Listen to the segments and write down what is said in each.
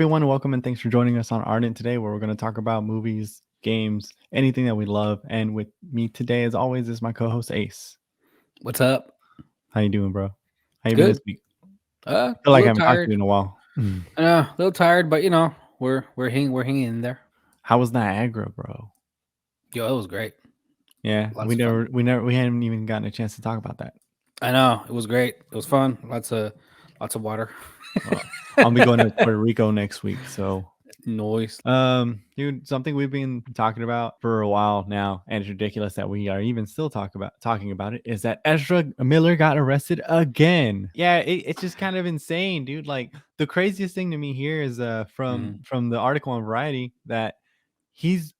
everyone. Welcome and thanks for joining us on Ardent today, where we're going to talk about movies, games, anything that we love. And with me today, as always, is my co-host Ace. What's up? How you doing, bro? How you been this Good. week? I A feel like I little haven't talked to tired. you in a while. I know, a little tired, but we're hanging in there. How was Niagara, bro? Yo, it was great. Yeah, Lots of fun. we hadn't even gotten a chance to talk about that. I know, it was great. It was fun. Lots of water. Well, I'll be going to Puerto Rico next week, so Noise. dude, something we've been talking about for a while now, and it's ridiculous that we are even still talking about it, is that Ezra Miller got arrested again. Yeah, it's just kind of insane, dude. Like the craziest thing to me here is Mhm. from the article on Variety that he's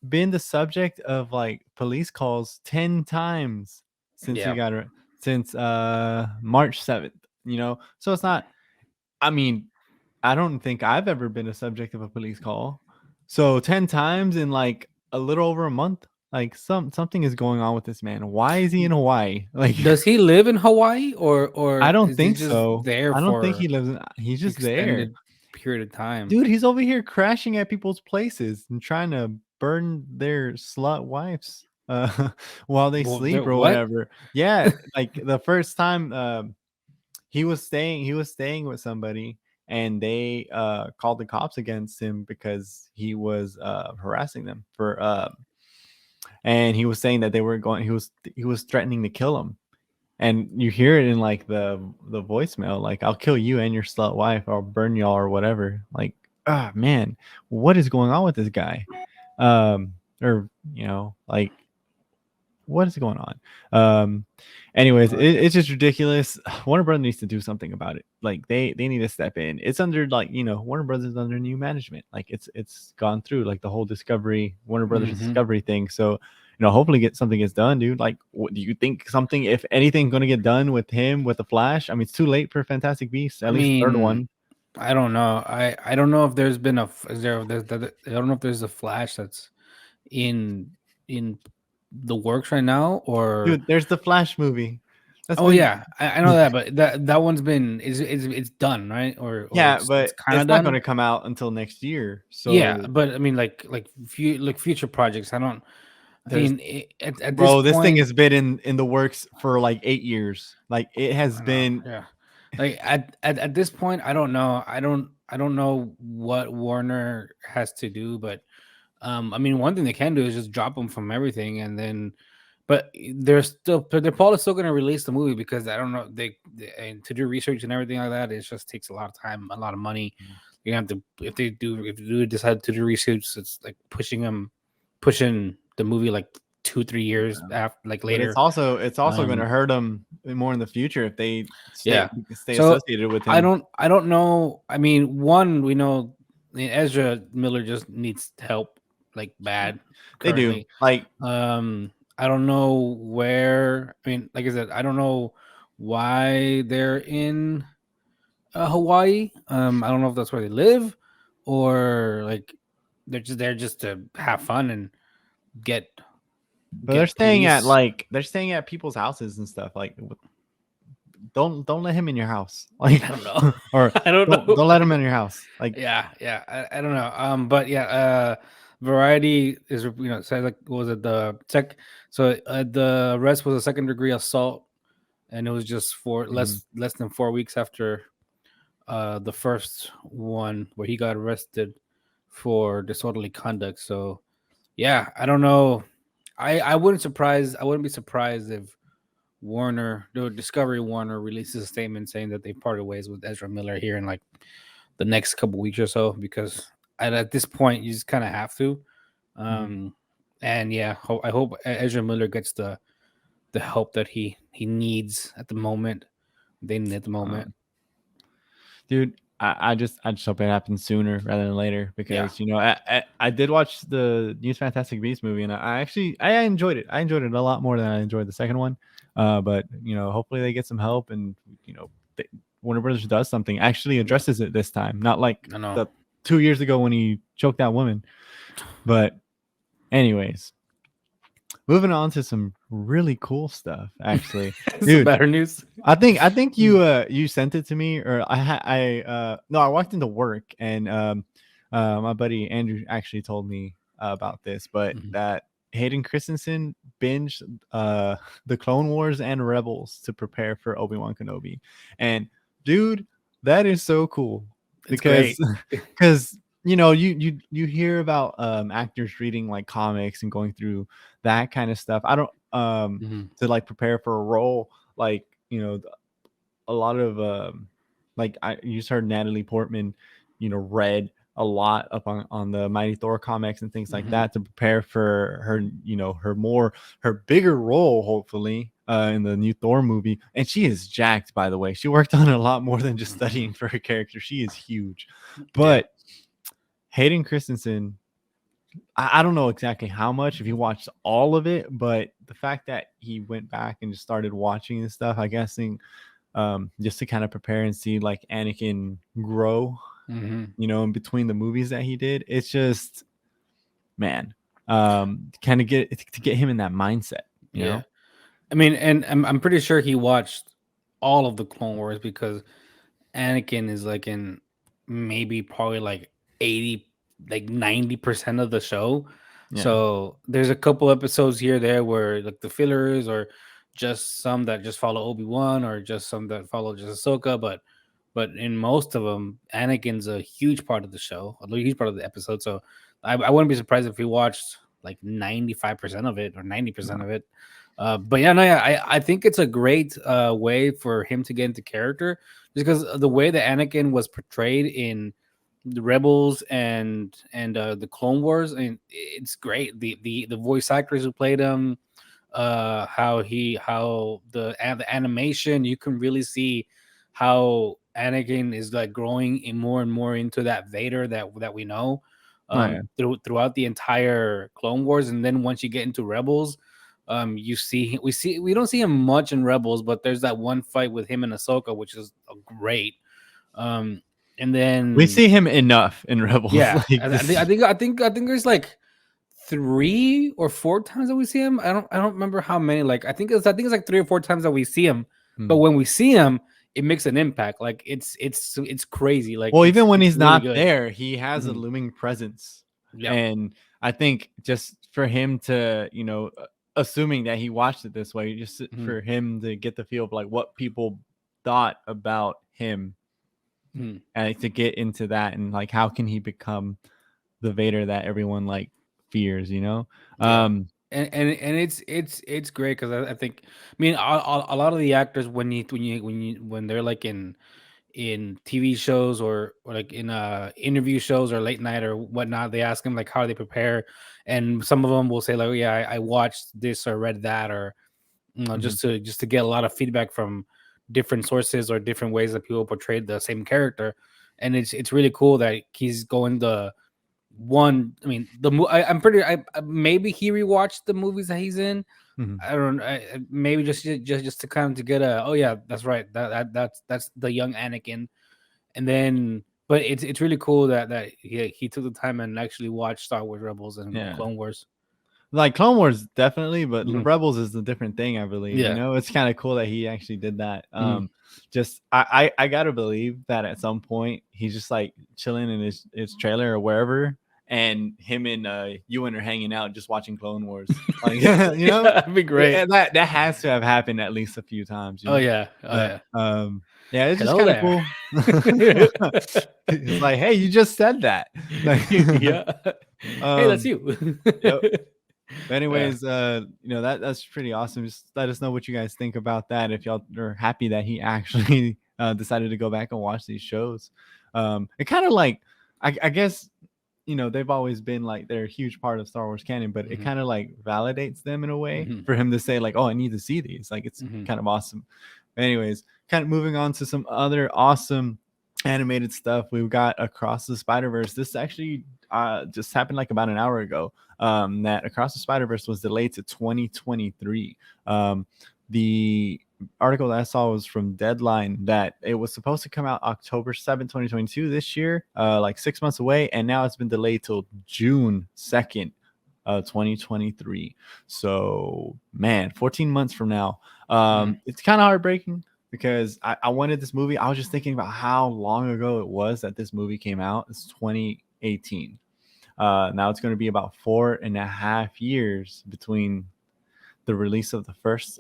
been the subject of like police calls 10 times since Yeah. since March 7th, so it's not, I mean, I don't think I've ever been a subject of a police call. So 10 times in like a little over a month, like something is going on with this man. Why is he in Hawaii? Like Does he live in Hawaii or I don't is he think just so. there I don't think for he lives in, he's just there. extended period of time? Dude, he's over here crashing at people's places and trying to burn their slut wives while they Well, sleep or what? whatever. Yeah, like the first time he was staying with somebody, and they called the cops against him because he was harassing them for and he was saying that they were going he was threatening to kill him, and you hear it in like the voicemail, like, I'll kill you and your slut wife, I'll burn y'all or whatever. Like, ah, man, what is going on with this guy? Or like, what is going on? Anyways, it's just ridiculous. Warner Brothers needs to do something about it. Like they need to step in. It's under, like, Warner Brothers is under new management. Like it's gone through like the whole Discovery, Warner Brothers Hmm. Discovery thing. So hopefully get something gets done, dude. Like, what do you think, something, if anything, going to get done with him, with the Flash? I mean, it's too late for Fantastic Beasts, I at least the third mean, one. I don't know. I don't know if there's been a is there I don't know if there's a Flash that's in in the works right now or Dude, there's the Flash movie. That's oh been yeah, I know that, but that one's been it's done, right? Or yeah, it's but kind it's of not going done. to come out until next year. Yeah, So but I mean like future projects. I there's mean at this Bro, this thing point, has been in the works for like 8 years. Like, it has I know. been. Yeah. Like at this point, I don't know. I don't know what Warner has to do, but I mean, one thing they can do is just drop them from everything, and then, but they're probably still going to release the movie because I don't know and to do research and everything like that. It just takes a lot of time, a lot of money. You have to if they do decide to do research, it's like pushing the movie like 2-3 years after, like But it's later. also it's also going to Um, hurt them more in the future if they stay yeah. stay So associated with I him. don't know. I mean, one we know, Ezra Miller just needs help like bad They do. currently. Like, I don't know where. I mean, like I said, I don't know why they're in Hawaii. I don't know if that's where they live or like they're just to have fun and get but get police. they're staying at people's houses and stuff. Like, don't let him in your house. Like, I don't know. or I don't don't know. let him in your house. Like, Yeah. I don't know. But yeah, Variety is said like what was it the tech? So the arrest was a second degree assault, and it was just for mhm. less than 4 weeks after the first one where he got arrested for disorderly conduct. So yeah, I don't know. I wouldn't be surprised if the Discovery Warner releases a statement saying that they parted ways with Ezra Miller here in like the next couple weeks or so because at this point you just kind of have to. Mhm. Um, and yeah, I hope Ezra Miller gets the help that he needs at the moment. They need at the moment. Um, Dude, I just hope it happens sooner rather than later, Yeah. because I did watch the new Fantastic Beasts movie, and I actually I enjoyed it. I enjoyed it a lot more than I enjoyed the second one. But hopefully they get some help, and they, Warner Brothers does something, actually Yeah. addresses it this time, not like I know. the 2 years ago when he choked that woman. But anyways, moving on to some really cool stuff, actually, Some dude. better news. I think Mm, you sent it to me, or no, I walked into work, and my buddy Andrew actually told me about this, but mhm. that Hayden Christensen binged uh the Clone Wars and Rebels to prepare for Obi-Wan Kenobi. And dude, that is so cool It's because great. because you hear about actors reading like comics and going through that kind of stuff. I don't Mhm, to like prepare for a role, like a lot of like I you just heard Natalie Portman, read a lot up on the Mighty Thor comics and things like mhm. that to prepare for her, her bigger role, hopefully, in the new Thor movie. And she is jacked, by the way. She worked on a lot more than just studying for her character. She is huge. Yeah. But Hayden Christensen, I don't know exactly how much if he watched all of it, but the fact that he went back and just started watching this stuff, I guess, just to kind of prepare and see like Anakin grow, Mhm. in between the movies that he did. It's just, man, kind of get him in that mindset, you Yeah. know? I mean, and I'm pretty sure he watched all of the Clone Wars because Anakin is like in maybe probably like 80, like 90% of the show. Yeah. So there's a couple episodes here there where like the fillers or just some that just follow Obi-Wan or just some that follow just Ahsoka, but in most of them, Anakin's a huge part of the show, a huge part of the episode. So I wouldn't be surprised if we watched like 95% of it or 90% No. of it. But yeah, no, yeah, I think it's a great way for him to get into character because of the way that Anakin was portrayed in the Rebels and the Clone Wars, and it's great. The voice actors who played him, how the animation, you can really see how Anakin is like growing in more and more into that Vader that we know Oh, yeah. throughout the entire Clone Wars, and then once you get into Rebels, we don't see him much in Rebels, but there's that one fight with him and Ahsoka, which is great. Um, and We then see him enough in Rebels. yeah, Like this. I think there's like 3 or 4 times that we see him. I don't remember how many. Like I think it's like 3 or 4 times that we see him. But Hmm. when we see him, it makes an impact. Like it's crazy. Like Well, it's even when it's he's really not good. there, he has a Mhm. looming presence. Yep. And I think just for him to, assuming that he watched it this way, just Mhm. for him to get the feel of like what people thought about him, Mhm. and to get into that, and like how can he become the Vader that everyone like fears, you know? Yeah. Um, And it's great because I think I mean a lot of the actors when they're like in TV shows or like in interview shows or late night or whatnot, they ask them like how they prepare, and some of them will say like, oh, yeah, I watched this or read that, or mhm, just to get a lot of feedback from different sources or different ways that people portrayed the same character, and it's really cool that he's going the one. I mean, I'm pretty. Maybe he rewatched the movies that he's in. mhm. I don't. Maybe just to kind of to get a. Oh yeah, that's right. That's the young Anakin. And then, but it's really cool that he took the time and actually watched Star Wars Rebels and Yeah. Clone Wars. Like Clone Wars, definitely, but Mhm. Rebels is a different thing, I believe. Yeah. It's kind of cool that he actually did that. Mhm. Just I gotta believe that at some point he's just like chilling in his trailer or wherever, and him and Ewan are hanging out just watching Clone Wars. Like Yeah, that'd be great. that has to have happened at least a few times, Oh yeah. Oh But yeah. yeah, it's just Hello kind of there. cool. It's like, hey, you just said that. Like, Yeah. Hey, that's um, you. yep. But Yeah. anyways, that's pretty awesome. Just let us know what you guys think about that. If y'all are happy that he actually decided to go back and watch these shows. It kind of like, I guess, they've always been like they're a huge part of Star Wars canon, but it Mhm. kind of like validates them in a way Mhm. for him to say like, oh, I need to see these. Like it's Mhm. kind of awesome. Anyways, kind of moving on to some other awesome animated stuff. We've got Across the Spider Verse. This actually just happened like about an hour ago. That Across the Spider Verse was delayed to 2023. The article that I saw was from Deadline that it was supposed to come out October 7th, 2022 this year, like 6 months away, and now it's been delayed till June 2nd, 2023. So man, 14 months from now. Mm. It's kind of heartbreaking because I wanted this movie. I was just thinking about how long ago it was that this movie came out. It's 2018. Now it's going to be about 4.5 years between the release of the first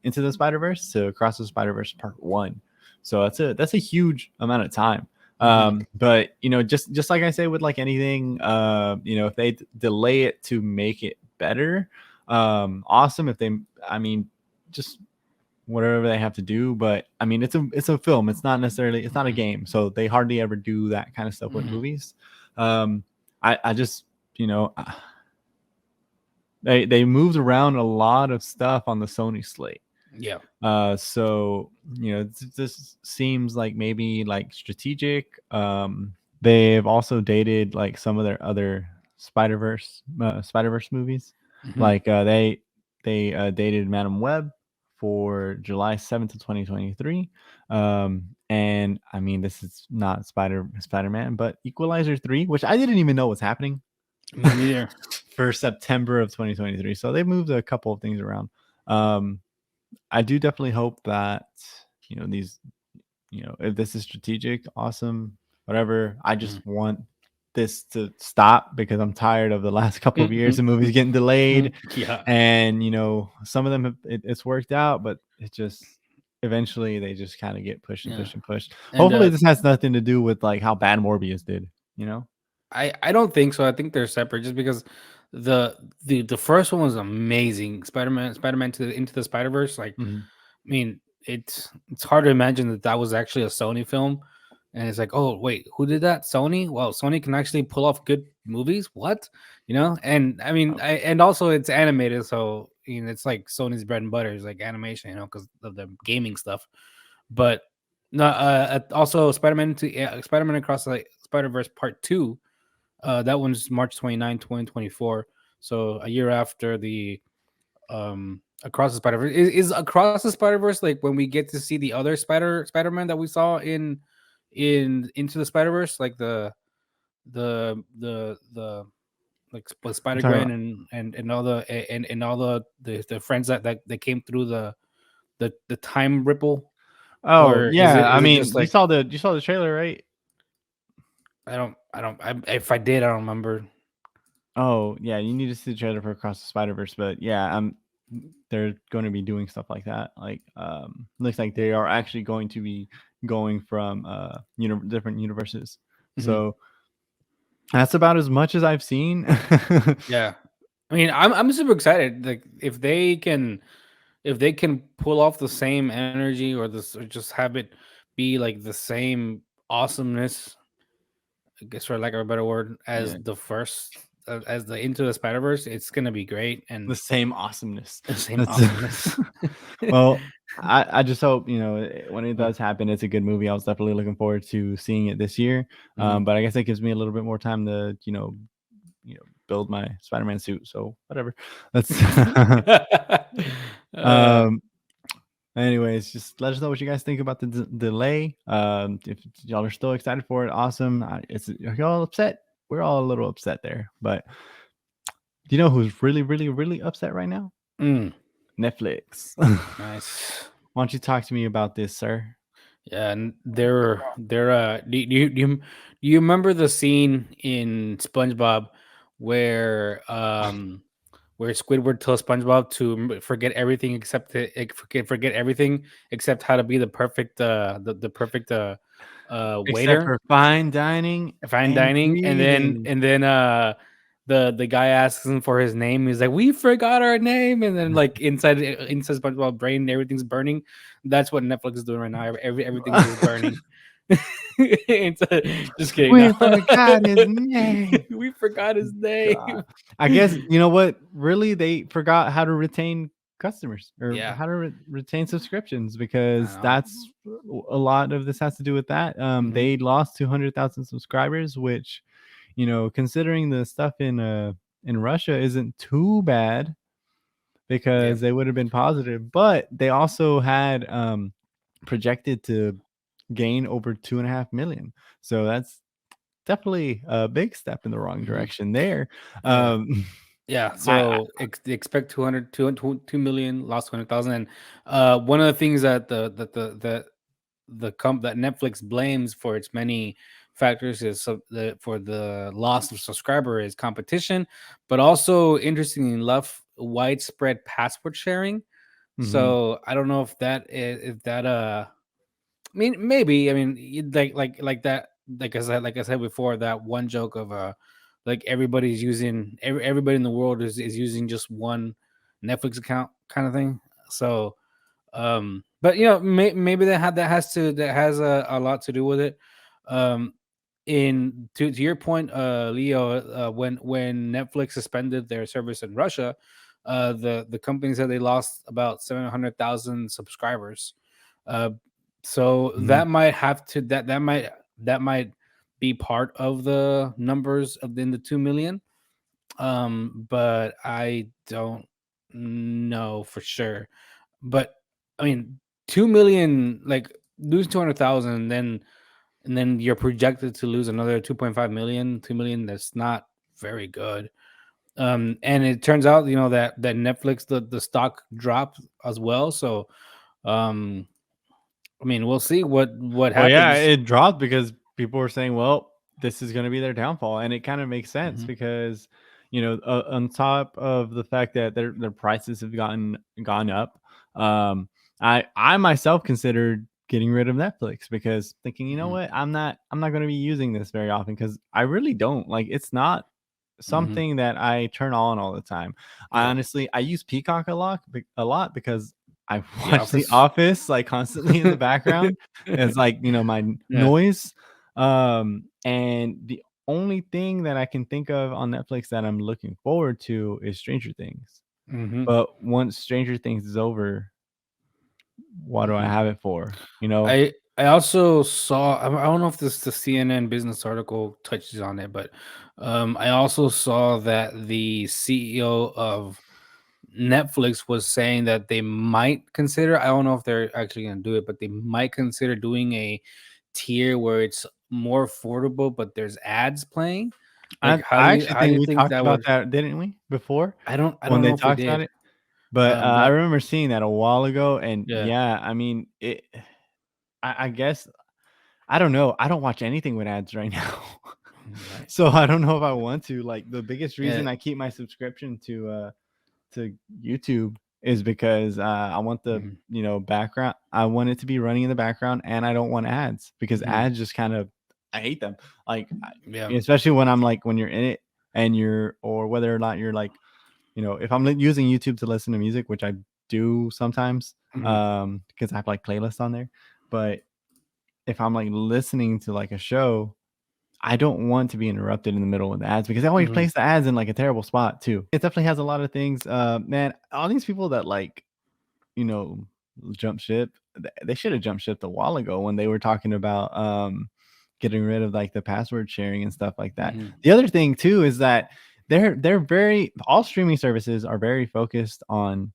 Into the Spider Verse to Across the Spider Verse Part One. So that's a huge amount of time. Hmm. But just like I say with like anything, if they delay it to make it better, awesome. If they, I mean, just whatever they have to do. But I mean, it's a film. It's not a game. So they hardly ever do that kind of stuff with Hmm. movies. I just you know they moved around a lot of stuff on the Sony slate. Yeah. So this seems like maybe like strategic. They've also dated like some of their other Spider Verse movies. Hmm. Like they dated Madam Web for July 7th of 2023. And I mean, this is not Spider Man, but Equalizer 3, which I didn't even know was happening Me neither. for September of 2023. So they moved a couple of things around. Um, I do definitely hope that these if this is strategic, awesome, whatever. I just Mhm. want this to stop because I'm tired of the last couple of years Mhm. of movies getting delayed, Yeah. and some of them it's worked out, but it just eventually they just kind of get pushed and Yeah. pushed and pushed. And Hopefully, this has nothing to do with like how bad Morbius did. You know. I don't think so. I think they're separate just because the the first one was amazing. Spider-Man to Into the Spider-Verse. Like, Mhm. I mean, it's hard to imagine that that was actually a Sony film. And it's like, oh wait, who did that? Sony? Well, Sony can actually pull off good movies. What? And I mean, and also it's animated, so it's like Sony's bread and butter is like animation, because of the gaming stuff. But no, also Spider-Man Across the Spider-Verse Part 2. That one's March 29, 2024. So a year after the Across the Spider-Verse. Is Across the Spider-Verse like when we get to see the other Spider-Man that we saw in Into the Spider-Verse, like the like I'm Spider talking Gwen about. and all and all the friends that came through the time ripple, Oh or is it yeah, I is it mean, just like you saw the trailer, right? if I did, I don't remember. Oh yeah, you need to see the trailer for Across the Spider Verse, but yeah, they're going to be doing stuff like that. Like, looks like they are actually going to be going from different universes. Mhm. So that's about as much as I've seen. Yeah. I mean, I'm super excited. Like if they can pull off the same energy or this or just have it be like the same awesomeness, I guess for lack of a better word, as Yeah, the first as the Into the Spider Verse, it's gonna be great the and same awesomeness. the same That's awesomeness. well. I just hope when it Uh, does happen, it's a good movie. I was definitely looking forward to seeing it this year. mhm. But I guess it gives me a little bit more time to build my Spider-Man suit. So whatever. That's uh, um anyways, just let us know what you guys think about the delay. If y'all are still excited for it, awesome. Are y'all upset? We're all a little upset there. But do you know who's really, really, really upset right now? mm, Netflix. Why nice. don't you talk to me about this, sir? Yeah, and they're do you remember the scene in SpongeBob where Squidward tells SpongeBob to forget everything forget everything except how to be the perfect the perfect Except waiter, for fine dining fine and dining, and then breathing. the guy asks him for his name. He's like, "We forgot our name," and then like inside SpongeBob brain, everything's burning. That's what Netflix is doing right now. Everything's just burning. Just kidding. No, We forgot his name. we forgot his name. God. I guess you know what? Really, they forgot how to retain customers or Yeah, how to retain subscriptions I because know. that's a lot of this has to do with that. Hmm. They lost 200,000 subscribers, which considering the stuff in Russia isn't too bad Yeah, because they would have been positive, but they also had projected to gain over 2.5 million. So that's definitely a big step in the wrong hmm direction there. yeah. Um, Yeah, I so expect 2 million, lost 200,000. And one of the things that that Netflix blames for its many factors is for the loss of subscriber is competition, but also interestingly enough, widespread password sharing. mhm, So I don't know if that I mean, maybe. I mean, like that. Like I said before, that one joke of like everybody in the world is using just one Netflix account kind of thing. So, but maybe that has a lot to do with it. Um, in to your point, Leo, when Netflix suspended their service in Russia, the company said they lost about 700,000 subscribers. Uh, so mhm. that might be part of the numbers of in the 2 million. But I don't know for sure. But I mean, 2 million, like lose 200,000, and then you're projected to lose another 2.5 million, 2 million. That's not very good. And it turns out, that Netflix, the stock dropped as well. So, um, I mean, we'll see what Well, yeah, happens. it dropped because people were saying, "Well, this is going to be their downfall," and it kind of makes sense Mhm, because on top of the fact that their prices have gone up, um, I myself considered getting rid of Netflix because thinking, you know mhm, what, I'm not going to be using this very often because I really don't like. It's not mhm. something that I turn on all the time. I Yeah, honestly I use Peacock a lot because I The watch The Office. Office like constantly in the background. It's like, my Yeah. noise. And the only thing that I can think of on Netflix that I'm looking forward to is Stranger Things. Mhm, But once Stranger Things is over, what do I mhm. have it for? You know? I also saw. I don't know if this the CNN business article touches on it, but I also saw that the CEO of Netflix was saying that they might consider. I don't know if they're actually going to do it, but they might consider doing a tier where it's more affordable, but there's ads playing. Like, I actually how do think you we think talked that about would? that, didn't we, before I when don't they know if we talked about did. it? But I That remember seeing that a while ago, and Yeah. yeah, I mean, I guess I don't know. I don't watch anything with ads right now. Right. So I don't know if I want to. Like the biggest Yeah. reason I keep my subscription to YouTube is because I want the, Mhm, background. I want it to be running in the background and I don't want ads because mhm, ads just kind of I hate them. Like yeah. especially when you're in it and or whether or not you're like, if I'm using YouTube to listen to music, which I do sometimes, Mhm, because I have like playlists on there, but if I'm like listening to like a show, I don't want to be interrupted in the middle of the ads because it always mhm, plays the ads in like a terrible spot too. It definitely has a lot of things. Man, all these people that like, you know, jump ship, they should have jumped ship a while ago when they were talking about getting rid of like the password sharing and stuff like that. mhm, The other thing too is that they're very all streaming services are very focused on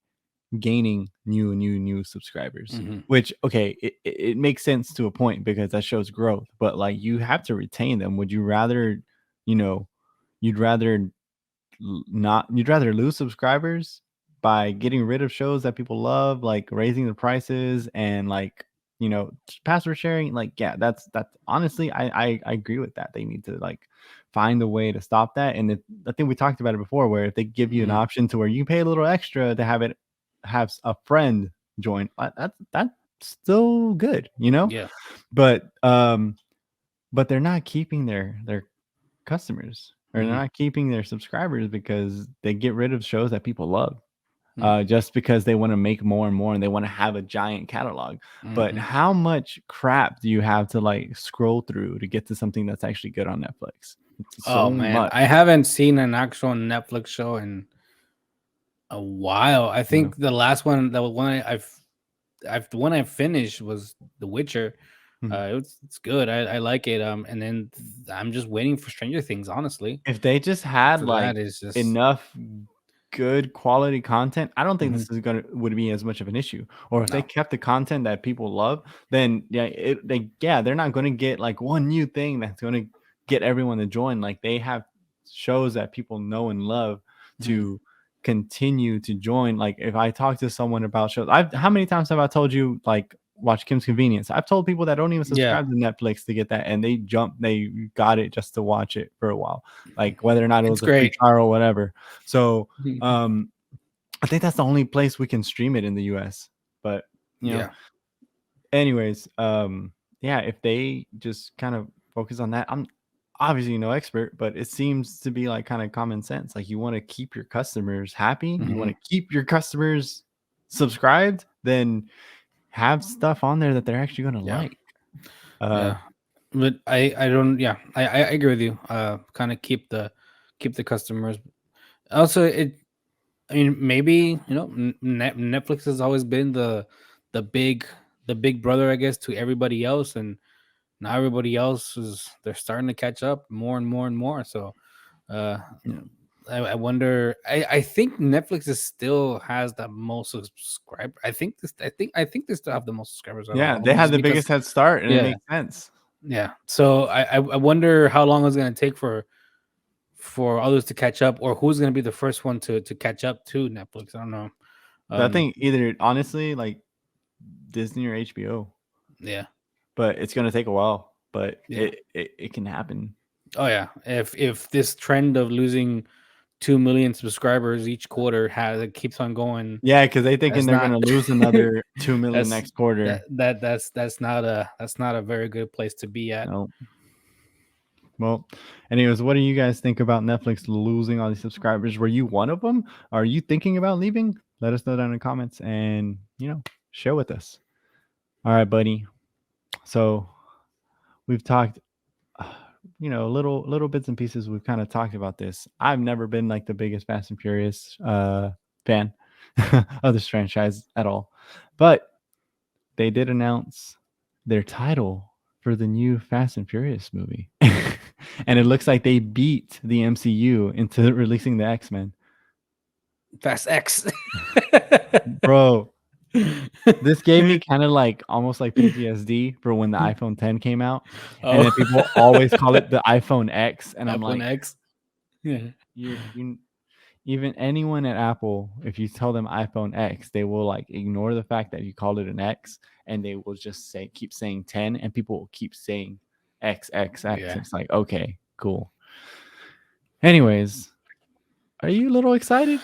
gaining new subscribers, mhm, which okay, it makes sense to a point because that shows growth, but like you have to retain them. Would you rather, you know you'd rather not you'd rather lose subscribers by getting rid of shows that people love, like raising the prices and like, password sharing? Like, yeah, that's honestly, I agree with that. They need to like find a way to stop that. And I think we talked about it before, where if they give you an mhm. option to where you pay a little extra to have a friend join, that's still good. Yeah. But they're not keeping their customers, or they're Mhm, not keeping their subscribers because they get rid of shows that people love, mhm, just because they want to make more and more and they want to have a giant catalog. But mhm. how much crap do you have to like scroll through to get to something that's actually good on Netflix? It's so Oh man, much, I haven't seen an actual Netflix show in a while. I you know. think the last one, the one the one I finished was The Witcher. Mhm. It's good. I like it. And then I'm just waiting for Stranger Things. Honestly, If they just had after that like is just enough good quality content, I don't think mhm, this is gonna would be as much of an issue. Or if they no. kept the content that people love, then yeah, they're not gonna get like one new thing that's gonna get everyone to join. Like they have shows that people know and love. Mhm. to continue to join. Like if I talk to someone about shows, I've how many times have I told you like watch Kim's Convenience? I've told people that don't even Yeah. subscribe to Netflix to get that, and they got it just to watch it for a while, like whether or not it It's was a free great. trial or whatever. So Mhm. I think that's the only place we can stream it in the US. But you know, Yeah. anyways, yeah, if they just kind of focus on that, I'm obviously no expert, but it seems to be like kind of common sense. Like you want to keep your customers happy, you want Mhm. to keep your customers subscribed, then have stuff on there that they're actually going to Yeah. like. Uh, Yeah. But I don't, yeah, I agree with you. Kind of keep the customers. Also, I mean, maybe Netflix has always been the big the big brother, I guess, to everybody else, and now everybody else is they're starting to catch up more and more and more. So, uh, yeah, I wonder. I think Netflix is still has the most subscribers. I think they still have the most subscribers out of yeah, all of they them, had just the because. biggest head start, and it Yeah, makes sense. yeah. So I wonder how long it's gonna take for others to catch up, or who's gonna be the first one to catch up to Netflix. I don't know. So I Um, think either honestly, like Disney or HBO, yeah, but it's going to take a while, but yeah. it can happen. Oh yeah. If this trend of losing 2 million subscribers each quarter has it keeps on going, Yeah, because they thinking that's they're not gonna lose another 2 million that's next quarter. that's not a very good place to be at. No. Well, anyways, what do you guys think about Netflix losing all these subscribers? Were you one of them? Are you thinking about leaving? Let us know down in the comments and share with us. All right, buddy. So we've talked, little bits and pieces. We've kind of talked about this. I've never been like the biggest Fast and Furious fan of this franchise at all, but they did announce their title for the new Fast and Furious movie. And it looks like they beat the MCU into releasing the X-Men. Fast X. Bro, this gave me kind of like almost like PTSD for when the iPhone 10 came out. And Oh, then people always call it the iPhone X. And I'm iPhone like, X. Yeah. you even anyone at Apple, if you tell them iPhone X, they will like ignore the fact that you called it an X, and they will just keep saying 10, and people will keep saying X X X. Yeah. It's like, okay, cool. Anyways, are you a little excited?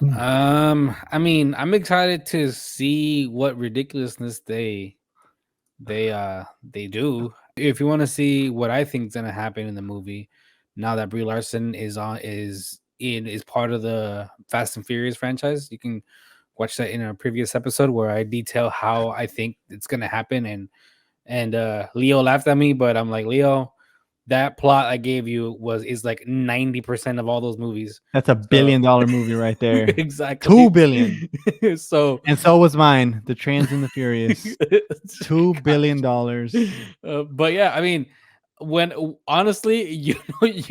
I mean, I'm excited to see what ridiculousness they do. If you want to see what I think is gonna happen in the movie, now that Brie Larson is part of the Fast and Furious franchise, you can watch that in a previous episode where I detail how I think it's gonna happen. And Leo laughed at me, but I'm like, Leo, that plot I gave you is like 90% of all those movies. That's a So billion-dollar movie right there. exactly. 2 billion. So And so was mine, The Trans and the Furious. $2 billion. but yeah, I mean, when honestly, you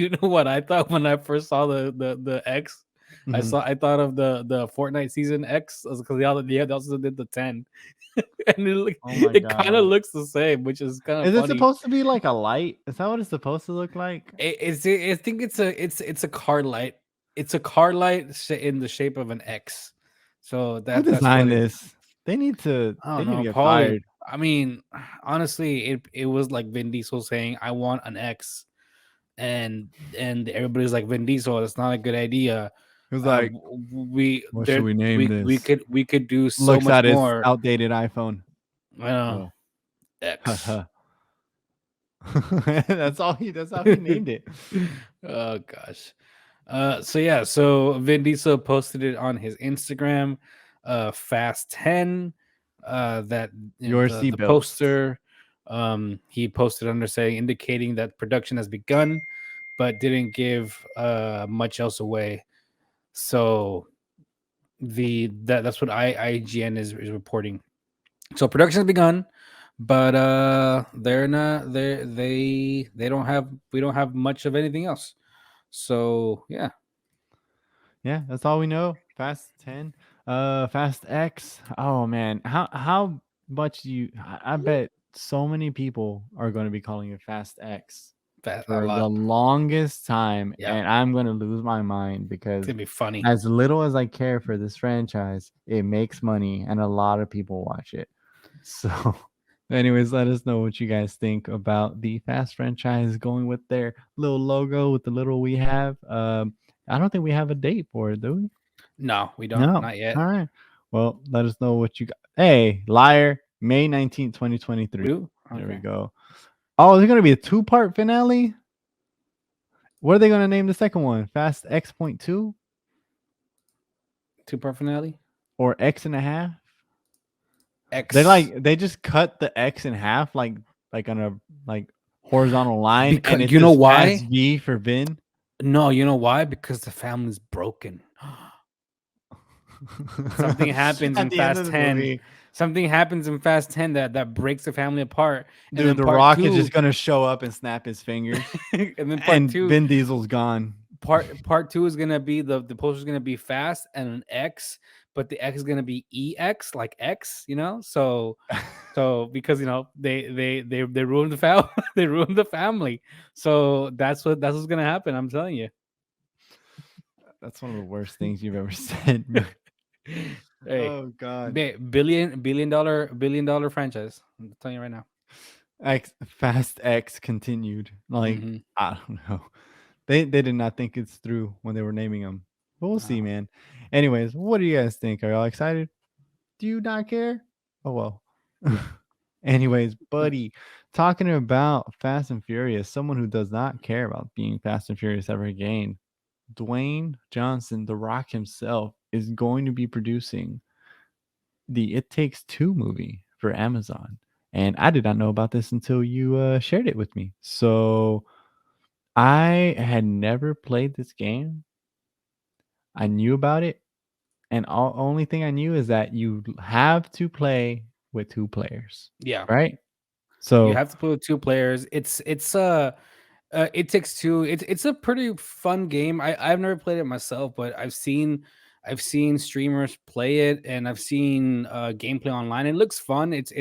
know what I thought when I first saw the X. Mhm. I thought of the Fortnite season X because they also did the 10, and Oh my it kind of god. looks the same, which is kind of Is it funny. supposed to be like a light? Is that what it's supposed to look like? I think it's a car light. It's a car light in the shape of an X. So Who that's what designed it. this? They need to I they don't need to know, get probably. fired. I mean, honestly, it was like Vin Diesel saying, "I want an X," and everybody's like, "Vin Diesel, that's not a good idea. It was like, We what should we name this? we could do so Looks much at his more." outdated iPhone. Well, Oh. X. That's how he named it. Oh gosh. So yeah, so Vin Diesel posted it on his Instagram, Fast 10. That Your the seatbelts. poster, he posted under saying indicating that production has begun, but didn't give much else away. So that's what IGN is reporting. So production has begun, but they're not they don't have we don't have much of anything else. So yeah. Yeah, that's all we know. Fast 10. Fast X. Oh man. How much do you I bet so many people are going to be calling it Fast X. A for the lot. longest time, Yeah, and I'm gonna lose my mind it's because gonna be funny. as little as I care for this franchise, it makes money and a lot of people watch it. So, anyways, let us know what you guys think about the Fast franchise going with their little logo with the little we have. I don't think we have a date for it, do we? No, we don't. No. Not yet. All right. Well, let us know what you got. Hey, liar, May 19th, 2023. We do. There we Okay. go. Oh, is it gonna be a two-part finale? What are they gonna name the second one? Fast X.2 Two-part finale. or X and a half? X. They just cut the X in half like on a like horizontal line Because and it you know says Fast why? V for Vin. No, you know why? Because the family's broken. Something happens At in the end Fast of the 10. movie, Something happens in Fast 10 that breaks the family apart. And dude, then the part Rock is just 2, gonna show up and snap his fingers, and then part and 2, Vin Diesel's gone. part 2 is going to be the poster's going to be Fast and an X, but the X is going to be EX like X, So because they ruined the family, they ruined the family. So that's what's going to happen, I'm telling you. That's one of the worst things you've ever said, man. Hey, Oh God. billion dollar franchise. I'm telling you right now. X Fast X continued. Like Hmm. I don't know. They did not think it's through when they were naming them. But we'll see, No. man. Anyways, what do you guys think? Are y'all excited? Do you not care? Oh well. Anyways, buddy, talking about Fast and Furious, someone who does not care about being Fast and Furious ever again, Dwayne Johnson, The Rock himself, is going to be producing the It Takes Two movie for Amazon. And I did not know about this until you shared it with me. So I had never played this game. I knew about it, and only thing I knew is that you have to play with two players, Yeah. right? You So have to play with two players. It Takes Two. It's a pretty fun game. I've never played it myself, but I've seen streamers play it, and I've seen gameplay online. It looks fun. It's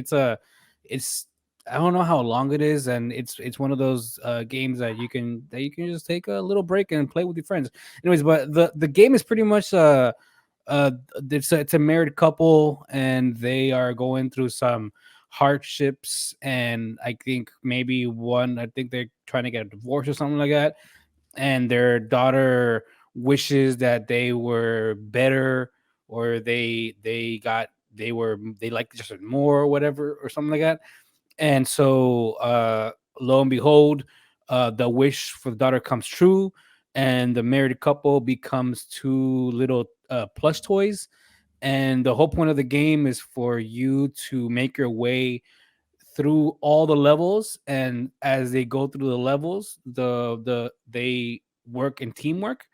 I don't know how long it is, and it's one of those games that you can just take a little break and play with your friends. Anyways, but the game is pretty much uh it's a married couple, and they are going through some hardships, and I think they're trying to get a divorce or something like that, and their daughter wishes that they were better, or they liked just more or whatever or something like that. And so lo and behold, the wish for the daughter comes true, and the married couple becomes two little plush toys. And the whole point of the game is for you to make your way through all the levels, and as they go through the levels, they work in teamwork,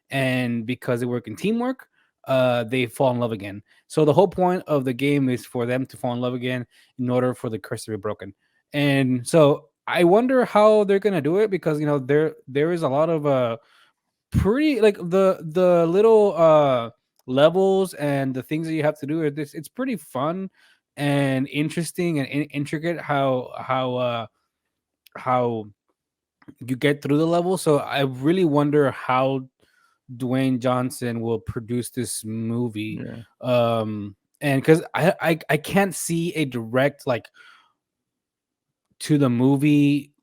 and because they work in teamwork, they fall in love again. So the whole point of the game is for them to fall in love again in order for the curse to be broken. And so I wonder how they're gonna do it, because there is a lot of pretty, like, the little levels and the things that you have to do. It's pretty fun and interesting and intricate how you get through the level. So I really wonder how Dwayne Johnson will produce this movie. yeah. And because I can't see a direct, like, to the movie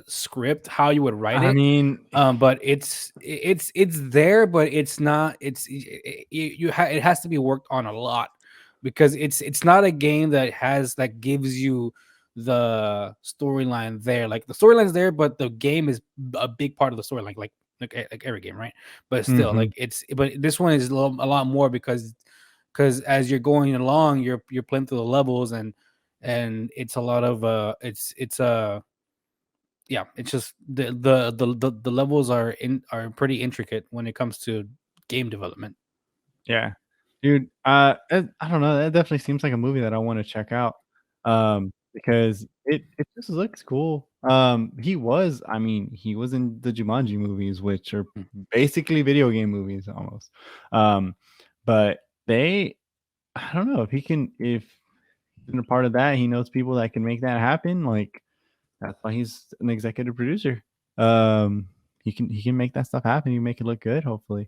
script, how you would write I it. mean, But it's there, but it's not. It has to be worked on a lot, because it's not a game that gives you the storyline there. Like, the storyline's there, but the game is a big part of the story. Like every game, right? But still, mhm, like, but this one is a lot more, because as you're going along, you're playing through the levels, and it's a lot of it's yeah, it's just the levels are pretty intricate when it comes to game development. yeah, dude. I don't know. That definitely seems like a movie that I want to check out. Because it just looks cool. I mean, he was in the Jumanji movies, which are Mm. basically video game movies almost. Um, but I don't know if he's been a part of that. He knows people that can make that happen. Like That's why he's an executive producer. Um, he can make that stuff happen. You make it look good, hopefully.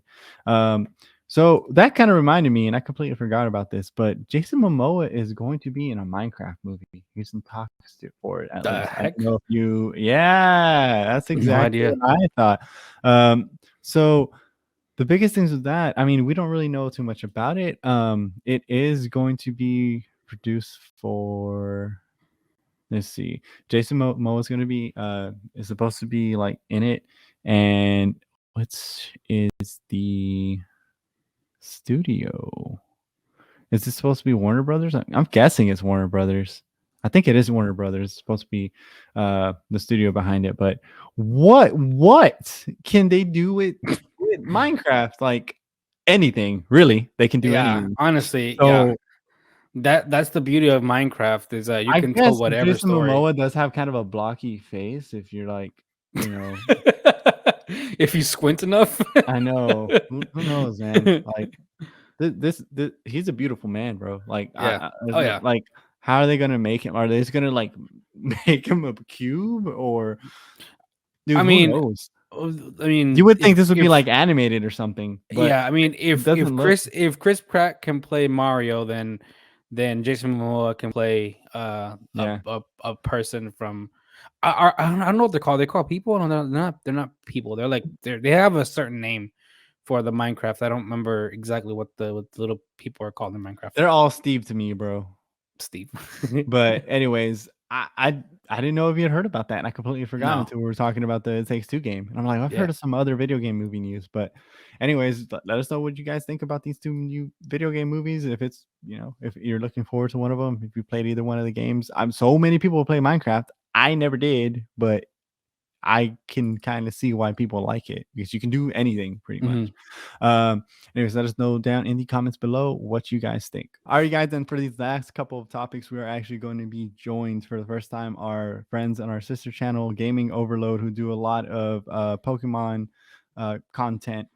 So that kind of reminded me, and I completely forgot about this, but Jason Momoa is going to be in a Minecraft movie. He's in talks for it, at The least. I don't heck? know if you. Yeah, that's No exactly idea. what I thought. So the biggest things with that, I mean, we don't really know too much about it. It is going to be produced for. Let's see. Jason Momoa is going to be is supposed to be like in it, and what is the studio? Is this supposed to be Warner Brothers? I'm guessing it's Warner Brothers. I think it is Warner Brothers. It's supposed to be the studio behind it. But what can they do with Minecraft? Like anything, really? They can do Yeah, anything. honestly, yeah. So That's the beauty of Minecraft is that you I can tell guess whatever Jason story. Momoa does have kind of a blocky face if you're like, you know, If you squint enough. I know. Who knows, man? Like this he's a beautiful man, bro. Like Yeah. there's Oh no yeah. like how are they gonna make him? Are they just gonna like make him a cube or I dude, who mean, knows? I mean, You would think this would be if like animated or something, but yeah, I mean, it if doesn't look. Chris Pratt can play Mario, then Jason Momoa can play Yeah. a person from I don't know what they're called. They call people. No, they're not people. They're like they have a certain name for the Minecraft. I don't remember exactly what the little people are called in Minecraft. They're all Steve to me, bro. Steve. But anyways, I didn't know if you had heard about that, and I completely forgot No. until we were talking about the It Takes Two game. And I'm like, I've Yeah. heard of some other video game movie news, but anyways, let us know what you guys think about these two new video game movies. If it's if you're looking forward to one of them, if you played either one of the games. I'm so many people play Minecraft. I never did, but I can kind of see why people like it because you can do anything pretty much. Anyways, let us know down in the comments below what you guys think. All right, guys, then for these last couple of topics, we are actually going to be joined for the first time our friends on our sister channel, Gaming Overload, who do a lot of Pokemon content.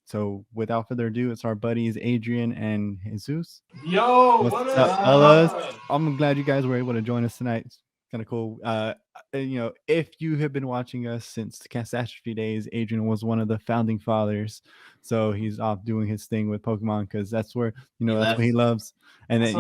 So without further ado, it's our buddies Adrian and Jesus. Yo, What's what up, up? fellas? I'm glad you guys were able to join us tonight. It's kind of cool. If you have been watching us since the catastrophe days, Adrian was one of the founding fathers. So he's off doing his thing with Pokemon because that's where that's what he loves. And then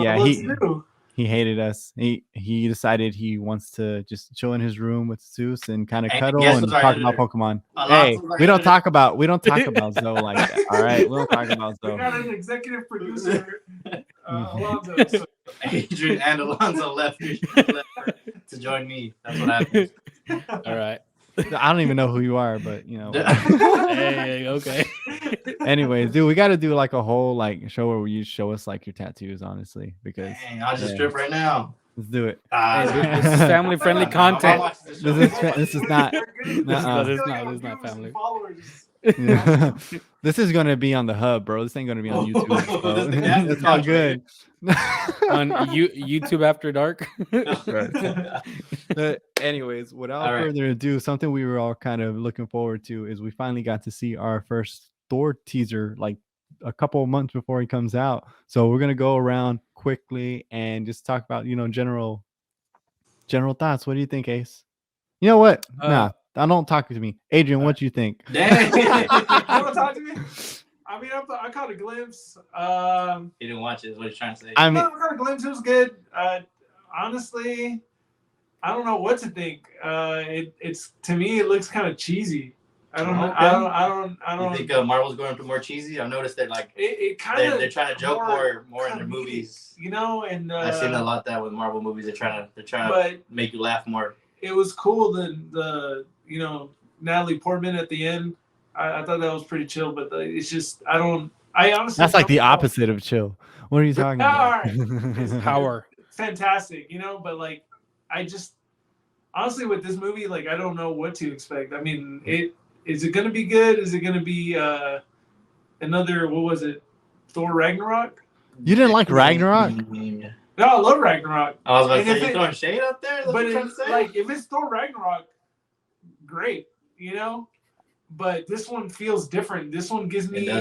he hated us. He decided he wants to just chill in his room with Zeus and kind of cuddle and talk about Pokemon. Hey, we don't talk about Zoe like that. All right, we don't talk about We Zoe. got an executive producer, Alonzo. So Adrian and Alonzo left to join me. That's what happened. All right. I don't even know who you are, but Hey, okay. Anyways, dude, we got to do like a whole like show where you show us like your tattoos, honestly, because Dang, I'll just strip right now. let's do it. Hey, this is family friendly content. This is not. This is not family. This is gonna be on the hub, bro. This ain't gonna be on YouTube. Bro. It's all good. On YouTube After Dark. But anyways, without further ado, something we were all kind of looking forward to is we finally got to see our first Thor teaser like a couple of months before he comes out. So we're gonna go around quickly and just talk about general thoughts. What do you think, Ace? You know what? Don't talk to me. Adrian, what do you think? Dang. You want to talk to me? I mean, I caught a glimpse. He didn't watch it, is what he's trying to say. I caught a glimpse. It was good. Honestly, I don't know what to think. It's to me, it looks kind of cheesy. I don't. You think Marvel's going for more cheesy? I've noticed that like it kind of they're trying to joke more in their movies. And I've seen a lot that with Marvel movies. They're trying to make you laugh more. It was cool the Natalie Portman at the end. I thought that was pretty chill, but it's just I honestly that's like the opposite of chill. What are you talking about? It's power. Fantastic, but like I just honestly with this movie, like I don't know what to expect. I mean, is it gonna be good? Is it gonna be another what was it? Thor Ragnarok? You didn't like Ragnarok? No, I love Ragnarok. I was about to say, you throwing shade up there? But like, if it's Thor Ragnarok, great, But this one feels different. This one gives me a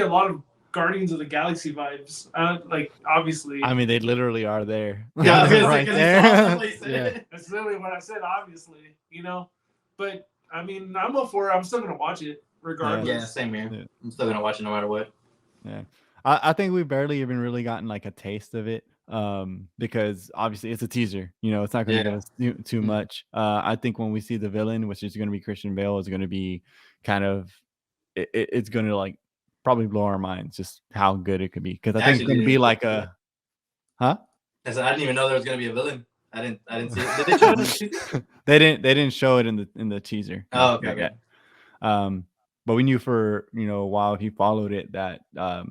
lot of Guardians of the Galaxy vibes. Like obviously, I mean, they literally are there. Yeah, I was gonna say, right 'cause he saw there. somebody say Yeah. it. that's literally what I said. Obviously, you know, but I mean, I'm up for it. I'm still gonna watch it regardless. Yeah, same here. Yeah. I'm still gonna watch it no matter what. Yeah, I think we've barely even really gotten like a taste of it, because obviously it's a teaser. You know, it's not going to give us too much. I think when we see the villain, which is going to be Christian Bale, is going to be kind of it's going to like probably blow our minds just how good it could be, because I think it's going to be like a I said I didn't even know there was gonna be a villain. I didn't see it. Did they show it in the teaser? they didn't show it in the teaser. Oh, okay. But we knew for a while he followed it that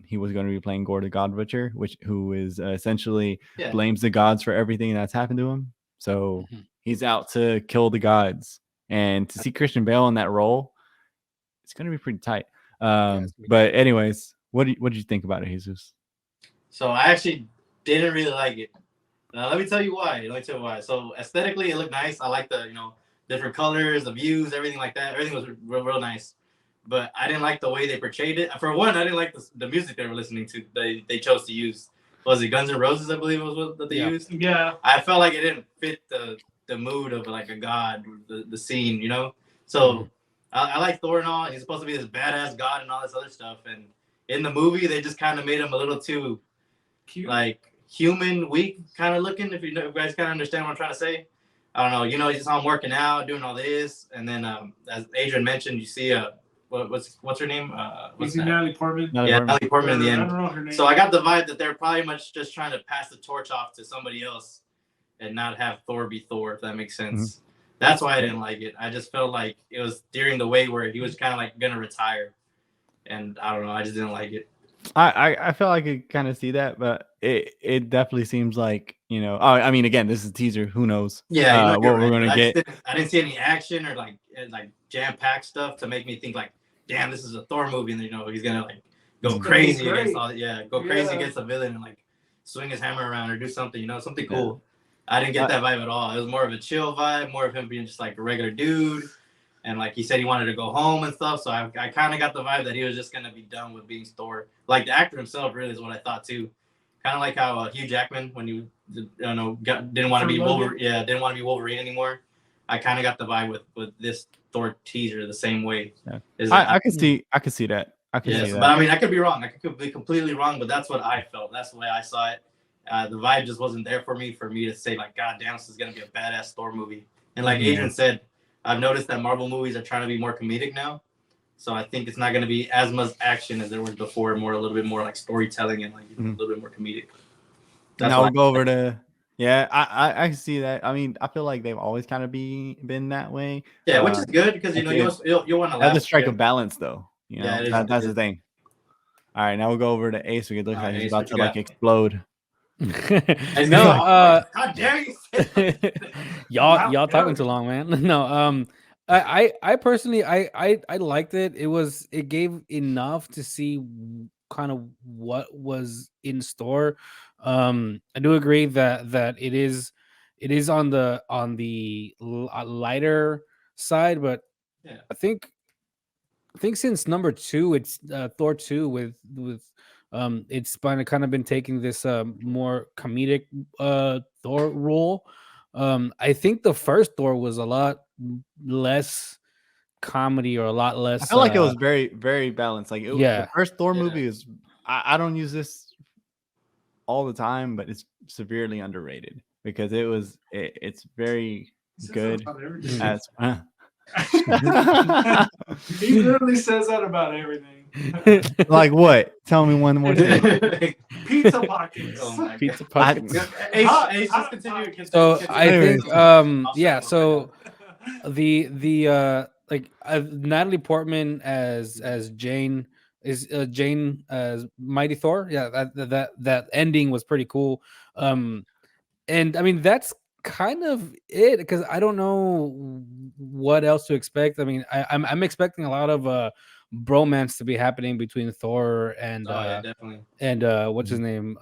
he was going to be playing Gore the God Butcher, who is essentially blames the gods for everything that's happened to him. So he's out to kill the gods, and to see Christian Bale in that role, it's going to be pretty tight. But anyways, what did you think about it, Jesus? So I actually didn't really like it. Let me tell you why. So aesthetically, it looked nice. I like the different colors, the views, everything like that. Everything was real nice. But I didn't like the way they portrayed it. For one, I didn't like the music they were listening to. They chose to use. Was it Guns N' Roses? I believe it was what they used. Yeah. I felt like it didn't fit the mood of like a god, the scene, you know. So I like Thor and all. He's supposed to be this badass god and all this other stuff. And in the movie, they just kind of made him a little too cute, like human, weak kind of looking. If you guys kind of understand what I'm trying to say. I don't know. You just saw him working out, doing all this, and then as Adrian mentioned, you see what's her name? What's Natalie Portman. Natalie Portman in the end. I don't know her name. So I got the vibe that they're probably much just trying to pass the torch off to somebody else and not have Thor be Thor, if that makes sense. Mm-hmm. That's why I didn't like it. I just felt like it was during the way where he was kind of like gonna retire, and I don't know. I just didn't like it. I felt like I could kind of see that, but it definitely seems like I mean, again, this is a teaser. Who knows? Yeah, what we're gonna get. I didn't see any action or like jam-packed stuff to make me think like, damn, this is a Thor movie, and he's gonna like go crazy against all crazy against a villain and like swing his hammer around or do something, something cool. I didn't get that vibe at all. It was more of a chill vibe, more of him being just like a regular dude. And like he said, he wanted to go home and stuff. So I kind of got the vibe that he was just going to be done with being Thor. Like the actor himself really is what I thought too. Kind of like how Hugh Jackman, when he didn't want to be Wolverine. Yeah, didn't want to be Wolverine anymore. I kind of got the vibe with this Thor teaser the same way. Yeah. I could see that. I could see that. But I mean, I could be wrong. I could be completely wrong, but that's what I felt. That's the way I saw it. The vibe just wasn't there for me to say like, God damn, this is going to be a badass Thor movie. And like Adrian said, I've noticed that Marvel movies are trying to be more comedic now. So I think it's not going to be as much action as there was before, a little bit more like storytelling and like a little bit more comedic. Now we'll go over to, I see that. I mean, I feel like they've always kind of been that way. Yeah, which is good because, you'll want to laugh. That's a strike of balance though. That's the thing. All right, now we'll go over to Ace. We look like he's about to like explode. No, how dare you? y'all talking too long, man. No, I personally I liked it. It gave enough to see kind of what was in store. I do agree that it is on the lighter side, but I think since number 2, it's Thor 2 with it's kind of been taking this more comedic Thor role. I think the first Thor was a lot less comedy or a lot less. I feel like it was very, very balanced. Like the first Thor movie is. I don't use this all the time, but it's severely underrated because it's very good. As he literally says that about everything. Like what? Tell me one more thing. Pizza pockets. Oh Pizza pockets. So I think so the Natalie Portman as Jane is Jane as Mighty Thor. Yeah, that ending was pretty cool. And I mean that's kind of it because I don't know what else to expect. I mean, I'm expecting a lot of bromance to be happening between Thor and definitely. And what's his name?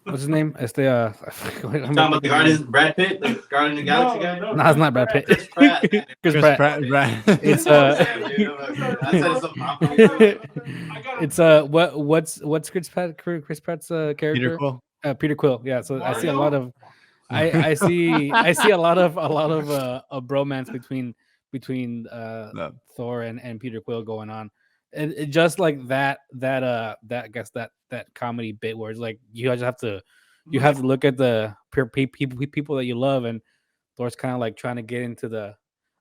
What's his name? It's the Talking about the Guardians, Brad Pitt, the Guardian of the Galaxy guy. No, No, it's not Brad Pitt. Chris Pratt. Man. Chris Pratt. Brad. It's Damn, dude, I said it's a pop movie. It's what's Chris Pratt's character? Peter Quill. Peter Quill. Yeah. So I see a Mario? lot of I see a lot of a bromance between No. Thor and Peter Quill going on. And it just like that I guess that comedy bit where it's like you guys have to look at the people that you love, and Thor's kind of like trying to get into the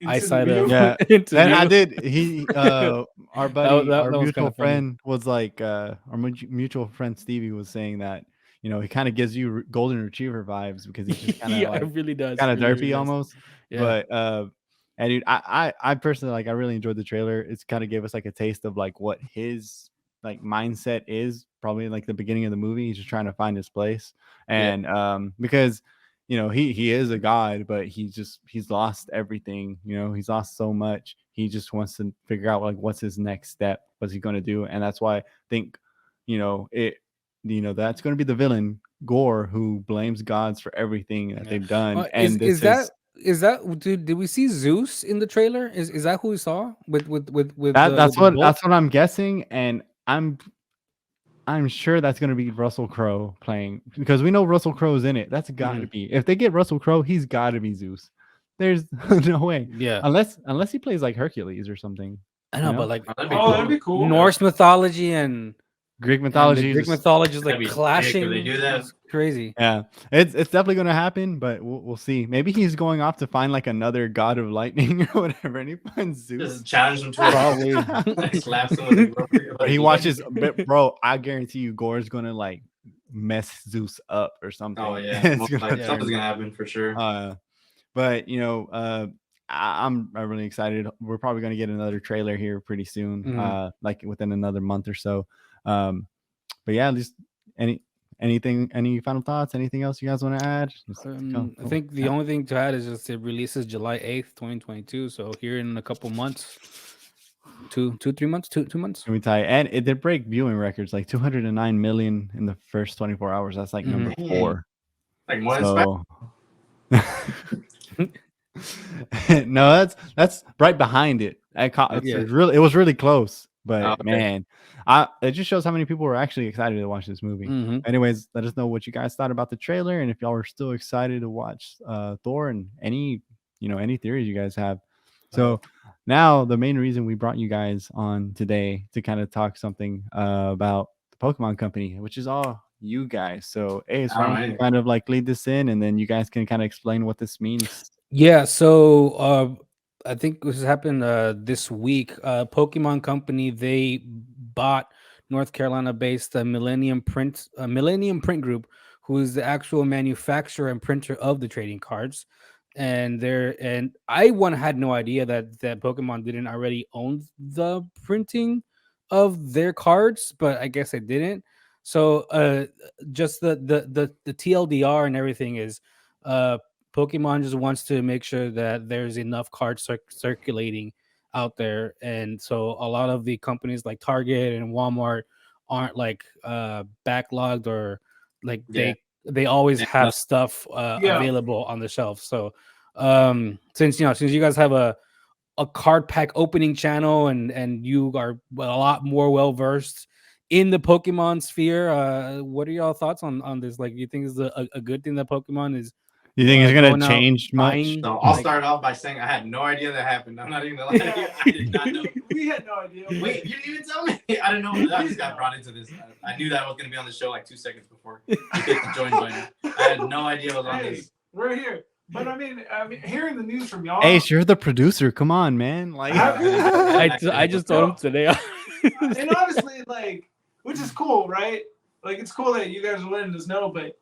eyesight of Yeah. into And you. I did. Our buddy, that our was mutual kinda funny. friend was like, our mutual friend Stevie was saying that, he kind of gives you golden retriever vibes because he's just kind of Yeah, like it really does. kind of really, derpy really does. almost. Yeah. But and dude, I personally like I really enjoyed the trailer. It's kind of gave us like a taste of like what his like mindset is probably like the beginning of the movie. He's just trying to find his place. And because he is a god, but he's lost everything. He's lost so much. He just wants to figure out like what's his next step, what's he going to do. And that's why I think that's going to be the villain Gore, who blames gods for everything that they've done. And is that dude? Did we see Zeus in the trailer? Is that who we saw with that's the what bolt? that's what I'm guessing. And I'm sure that's going to be Russell Crowe playing, because we know Russell Crowe's in it. That's got to be. If they get Russell Crowe, he's got to be Zeus. There's no way. Yeah. Unless he plays like Hercules or something. I know, but like that'd be cool. Norse mythology and Greek mythology. Greek mythology is That'd like be clashing. sick if they do that. It's crazy. Yeah, it's definitely going to happen, but we'll see. Maybe he's going off to find like another god of lightning or whatever, and he finds Zeus. Just challenge him to Probably. like slaps him with a But he watches, bro. I guarantee you, Gore's gonna like mess Zeus up or something. Oh yeah, It's most gonna likely turn- something's gonna happen for sure. But I'm really excited. We're probably gonna get another trailer here pretty soon, Mhm. like within another month or so. But yeah, just any final thoughts? Anything else you guys want to add? I think the only thing to add is just it releases July 8th, 2022. So here in a couple months, 2 months. Can we tie? And it did break viewing records, like 209 million in the first 24 hours. That's like number 4. Like more than So no, that's right behind it. It was really close, but man, it just shows how many people were actually excited to watch this movie. Anyways, let us know what you guys thought about the trailer, and if y'all are still excited to watch Thor, and any theories you guys have. So now the main reason we brought you guys on today to kind of talk something about the Pokemon Company, which is all you guys. So Ace, why don't you kind of like lead this in, and then you guys can kind of explain what this means. Yeah, so I think this happened this week. Pokemon Company, they bought North Carolina-based Millennium Print Group, who is the actual manufacturer and printer of the trading cards. And I had no idea that Pokemon didn't already own the printing of their cards, but I guess they didn't. So just the TLDR and everything is Pokemon just wants to make sure that there's enough cards circulating out there, and so a lot of the companies like Target and Walmart aren't like backlogged, or like they always have stuff available on the shelf. So since you guys have a card pack opening channel, and you are a lot more well versed in the Pokemon sphere, what are y'all thoughts on this? Like, you think it's a good thing that Pokemon is? You think it's gonna change much? So I'll start off by saying I had no idea that happened. I'm not even gonna lie to you. I did not know. We had no idea. Wait, you didn't even tell me? I didn't know. I just got brought into this. I knew that I was gonna be on the show like 2 seconds before you hit the join button. I had no idea what was on this. We're here. But I mean, hearing the news from y'all. Ace, you're the producer. Come on, man. Like, I just told him today. And honestly, like, which is cool, right? Like, it's cool that you guys are letting us know, but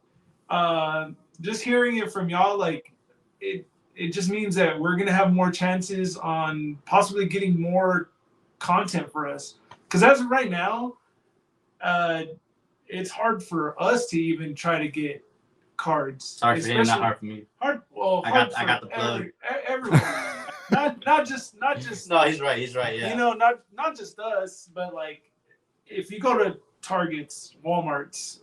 just hearing it from y'all, like, it just means that we're gonna have more chances on possibly getting more content for us. Because as of right now, it's hard for us to even try to get cards. Sorry for him, not hard for me. Hard I got the plug. Everyone. not just. No, he's right. Yeah. Not just us, but like, if you go to Targets, Walmarts,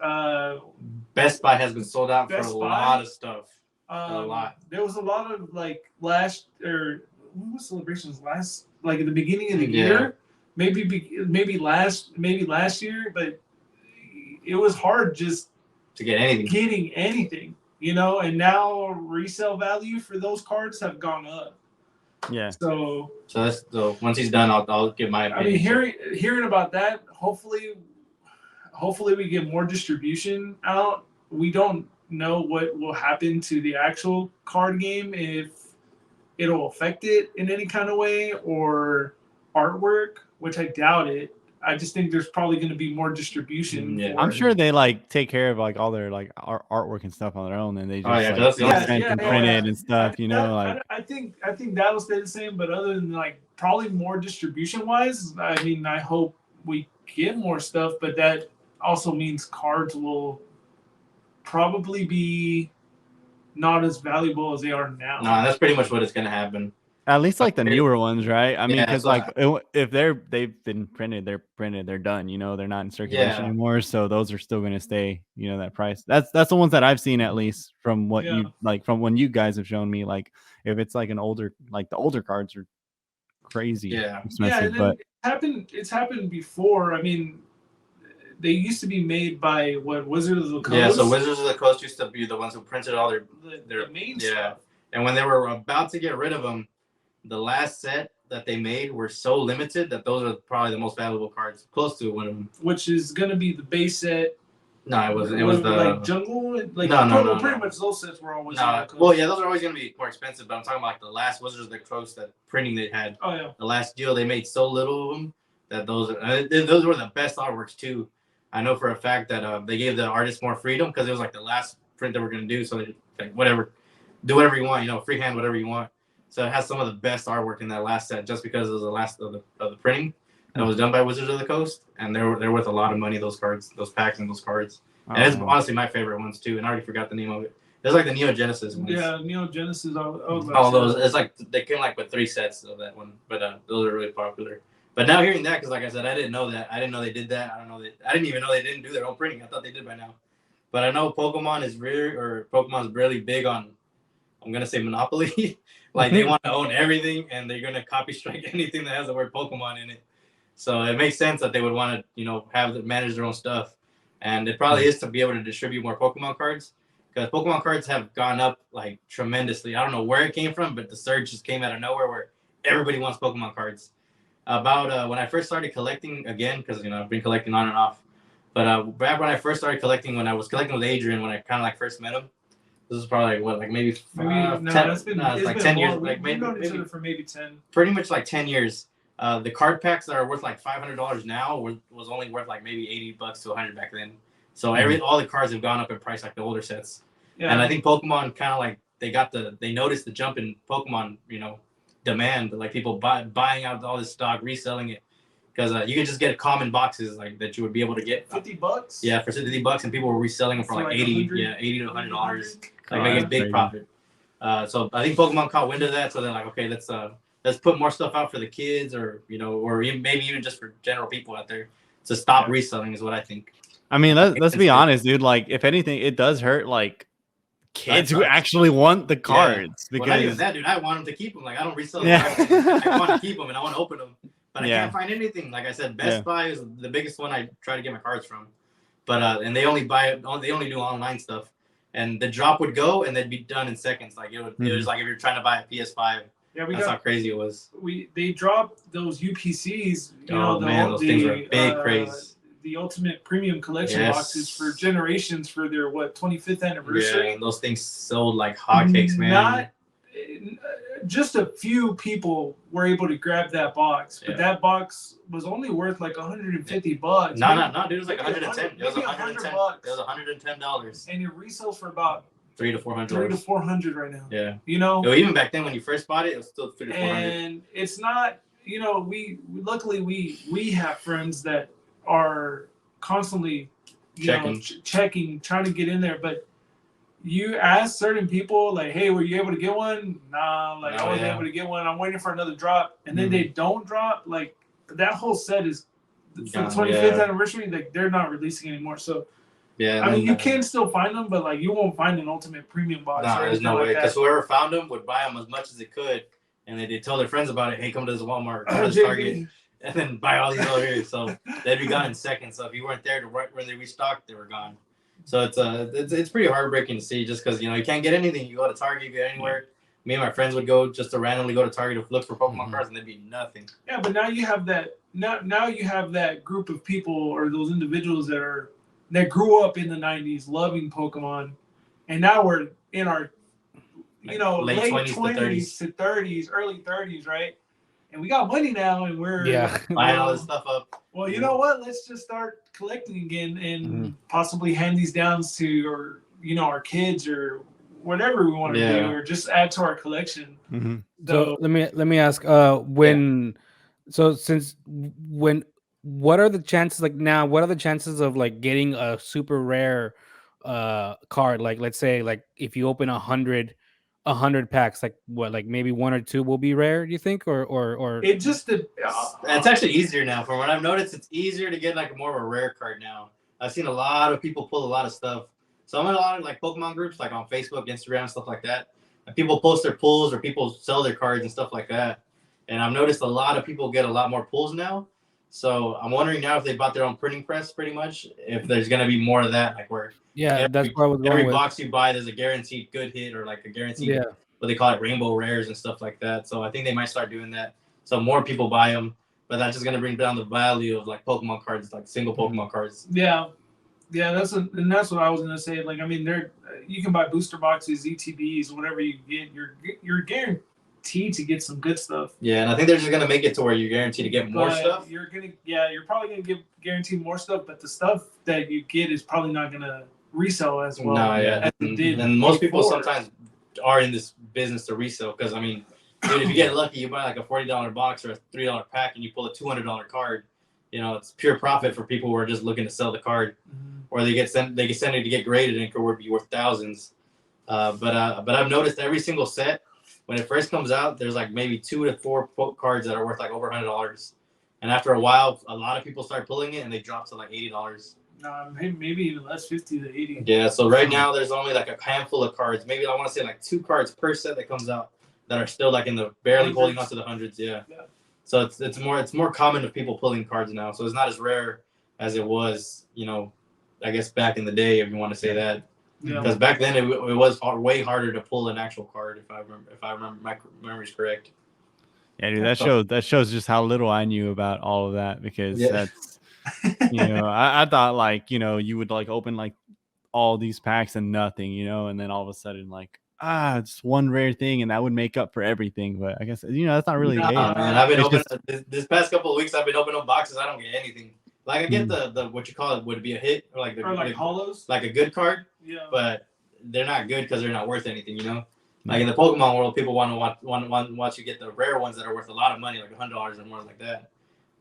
Best Buy has been sold out for Best a Buy? lot of stuff. A lot. There was a lot of like what was celebrations like at the beginning of the year, maybe last year, but it was hard just to get anything. Getting anything, and now resale value for those cards have gone up. Yeah. So once he's done, I'll give my opinion. I mean, hearing about that, hopefully we get more distribution out. We don't know what will happen to the actual card game, if it'll affect it in any kind of way, or artwork, which I doubt it. I just think there's probably going to be more distribution. Yeah. I'm sure they like take care of like all their like artwork and stuff on their own, and they just print it and stuff. I think that'll stay the same. But other than like probably more distribution wise, I mean, I hope we get more stuff, but that also means cards will probably be not as valuable as they are now. No, that's pretty much what it's going to happen. At least like the newer ones, right? I mean, because so like if they've been printed, they're done. They're not in circulation anymore, so those are still going to stay. That price. That's the ones that I've seen, at least from what you like from when you guys have shown me. Like if it's like an older, like the older cards are crazy expensive. But it's happened before. I mean, they used to be made by Wizards of the Coast. Yeah, so Wizards of the Coast used to be the ones who printed all their main stuff. And when they were about to get rid of them, the last set that they made were so limited that those are probably the most valuable cards, close to one of them. Which is going to be the base set. No, it wasn't. It was the like Jungle. Like no. Pretty much those sets were always. Well, yeah, those are always going to be more expensive. But I'm talking about like the last Wizards of the Coast that printing they had. Oh yeah. The last deal they made so little of them that those were the best artworks too. I know for a fact that they gave the artists more freedom because it was like the last print they were going to do. So they like whatever, do whatever you want. Freehand whatever you want. So it has some of the best artwork in that last set, just because it was the last of the printing that was done by Wizards of the Coast, and they're worth a lot of money. Those cards, those packs, and those cards, and it's honestly my favorite ones too. And I already forgot the name of it. It's like the Neo Genesis ones. Yeah, Neo Genesis. All those. It's like they came like with 3 sets of that one, but those are really popular. But now hearing that, because like I said, I didn't know that. I didn't know they did that. I didn't even know they didn't do their own printing. I thought they did by now. But I know Pokemon's really big on, I'm gonna say monopoly. Like they want to own everything, and they're gonna copy strike anything that has the word Pokemon in it. So it makes sense that they would want to, manage their own stuff, and it probably is to be able to distribute more Pokemon cards, because Pokemon cards have gone up like tremendously. I don't know where it came from, but the surge just came out of nowhere where everybody wants Pokemon cards. About when I first started collecting again, because I've been collecting on and off, but back when I first started collecting, when I was collecting with Adrian, when I kind of like first met him. This is probably maybe 10, it's like 10 years. Like maybe for maybe 10. Pretty much like 10 years. The card packs that are worth like $500 now was only worth like maybe $80 to $100 back then. So all the cards have gone up in price, like the older sets. Yeah. And I think Pokemon kind of like they noticed the jump in Pokemon, demand, like people buying out all this stock, reselling it. Because you could just get common boxes like that you would be able to get $50. Yeah, for $50, and people were reselling them for like $80 to $100, like making a big profit. So I think Pokemon caught wind of that, so they're like, okay, let's put more stuff out for the kids, or or maybe even just for general people out there to stop reselling is what I think. I mean, let's be honest, dude. Like, if anything, it does hurt like kids who actually want the cards because not even that, dude. I want them to keep them. Like I don't resell them. I want to keep them and I want to open them. But I can't find anything. Like I said, Best Buy is the biggest one I try to get my cards from. But and they only do online stuff. And the drop would go and they'd be done in seconds. Like it was like if you're trying to buy a PS5. Yeah, that's how crazy it was. They dropped those UPCs. Those things are big craze. The Ultimate Premium Collection boxes for generations for their 25th anniversary. Yeah, and those things sold like hotcakes, man. Just a few people were able to grab that box, but that box was only worth like $150. No, dude, it was like 110. It was 110. It was $110. And it resells for about $300 to $400. $300 to $400 right now. Yeah. Even back then when you first bought it, it was still $300 to $400. And it's not, we luckily we have friends that are constantly checking, trying to get in there, but you ask certain people like, hey, were you able to get one? Nah, I wasn't able to get one. I'm waiting for another drop. And then they don't drop. Like that whole set is for the 25th anniversary, like they're not releasing anymore. So yeah, I mean, you can still find them, but like you won't find an Ultimate Premium box. No, there's no way. Because whoever found them would buy them as much as they could, and they tell their friends about it. Hey, come to this Walmart, come to this Target, and then buy all these over here. So they'd be gone in seconds. So if you weren't there to when they restocked, they were gone. So it's pretty heartbreaking to see, just because you can't get anything. You go to Target, you get anywhere. Me and my friends would go just to randomly go to Target to look for Pokemon cards, and there'd be nothing. Yeah, but now you have that. Now you have that group of people or those individuals that grew up in the 90s loving Pokemon, and now we're in our late 20s to 30s, early 30s, right? And we got money now, and we're buying all this stuff up. Well, you know what? Let's just start collecting again and possibly hand these down to our kids or whatever we want to do, or just add to our collection. So let me ask, what are the chances, like now, what are the chances of like getting a super rare card? Like, let's say, like if you open 100 packs, like what, like maybe 1 or 2 will be rare, do you think? Or it just it's actually easier now. From what I've noticed, it's easier to get like more of a rare card now. I've seen a lot of people pull a lot of stuff. So I'm in a lot of like Pokemon groups, like on Facebook, Instagram, stuff like that. And people post their pulls, or people sell their cards and stuff like that. And I've noticed a lot of people get a lot more pulls now. So I'm wondering now if they bought their own printing press, pretty much, if there's going to be more of that, like where that's where I was going every with. box you buy, there's a guaranteed good hit, or like a guaranteed what they call it, rainbow rares and stuff like that. So I think they might start doing that. So more people buy them, but that's just going to bring down the value of like Pokemon cards, like single Pokemon cards. Yeah, that's what I was gonna say. Like, I mean, you can buy booster boxes, ETBs, whatever you get. You're guaranteed to get some good stuff. Yeah, and I think they're just gonna make it to where you're guaranteed to get more stuff. You're probably gonna get guaranteed more stuff, but the stuff that you get is probably not gonna resell as well. No, yeah, as it did and most people before. sometimes are in this business to resell, because I mean, dude, if you get lucky, you buy like a $40 box or a $3 pack, and you pull a $200 card. It's pure profit for people who are just looking to sell the card, or they get sent it to get graded and it could be worth thousands. But I've noticed every single set, when it first comes out, there's like maybe 2 to 4 cards that are worth like over $100, and after a while, a lot of people start pulling it and they drop to like $80. Maybe even less, 50 to 80. Yeah, so right now there's only like a handful of cards. Maybe I want to say like 2 cards per set that comes out that are still like in the barely holding on to the hundreds. Yeah. So it's more common of people pulling cards now. So it's not as rare as it was, I guess back in the day, if you want to say that. Because back then it was way harder to pull an actual card, if I remember my memory's correct. Yeah, dude, that shows just how little I knew about all of that, because that's I thought like you would like open like all these packs and nothing, and then all of a sudden like it's one rare thing and that would make up for everything. But I guess that's not really the case. Man, I've been opening this past couple of weeks. I've been opening up boxes. I don't get anything. Like I get the what you call it, would it be a hit, or like hollows, like a good card. Yeah. But they're not good because they're not worth anything. Like in the Pokemon world, people want to watch you get the rare ones that are worth a lot of money, like $100 or more, like that.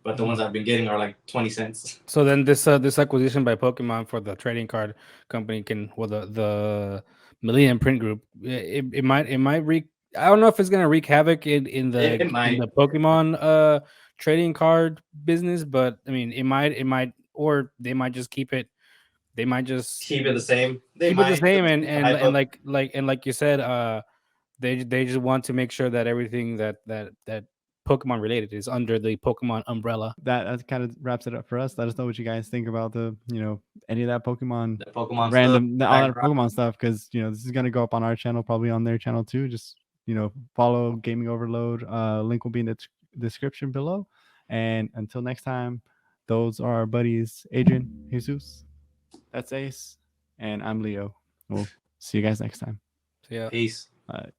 But the ones I've been getting are like 20 cents. So then this acquisition by Pokemon for the trading card company the Millennium Print Group, it might I don't know if it's gonna wreak havoc in the Pokemon trading card business, but I mean it might, or they might just keep it. They might just keep it the same. And like you said, they just want to make sure that everything that Pokemon related is under the Pokemon umbrella. That kind of wraps it up for us. Let us know what you guys think about any of that Pokemon random stuff, all that Pokemon stuff, because this is gonna go up on our channel, probably on their channel too. Just follow Gaming Overload. Link will be in the description below. And until next time, those are our buddies Adrian, Jesus, that's Ace, and I'm Leo. We'll see you guys next time. See ya. Peace. Bye.